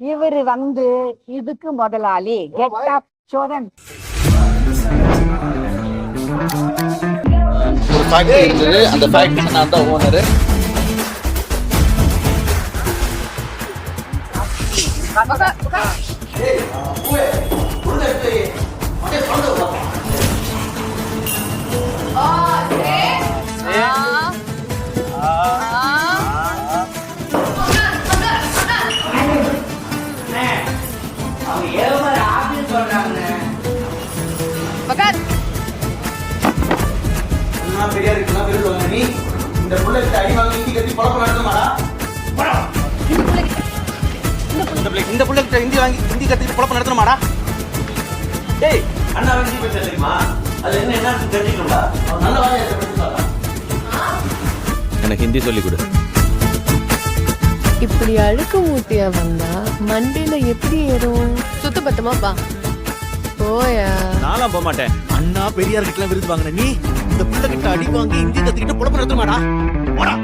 இவரு இதுக்கு முதலாளி. கெட் அப் சோதன். ஒரு ஃபேக்டரி இருந்தது, அந்த ஃபேக்டரிக்கு நான் தான் ஓனரு. இந்த புள்ளைகிட்ட ஹிந்தி கத்துக்கிட்டு பொழப்பு நடத்தணுமாடா? டேய் அண்ணா ஹிந்தி பேச தெரியுமா? அது என்ன தெரிஞ்சுக்கணும்டா. நல்ல வார்த்தை பேசுறாங்க. எனக்கு ஹிந்தி சொல்லி கொடு. இப்படி அழுக்கு மூட்டையா வந்தா மண்டையில எப்படி ஏறும்? சுத்த பத்தமாப்பா போயா. நான்லாம் போக மாட்டேன். அண்ணா பெரியார் கிட்ட விருது வாங்கின நீ இந்த புள்ள கிட்ட அடி வாங்கி ஹிந்தி கத்துக்கிட்டு பொழப்பு நடத்தணுமாடா? போடா.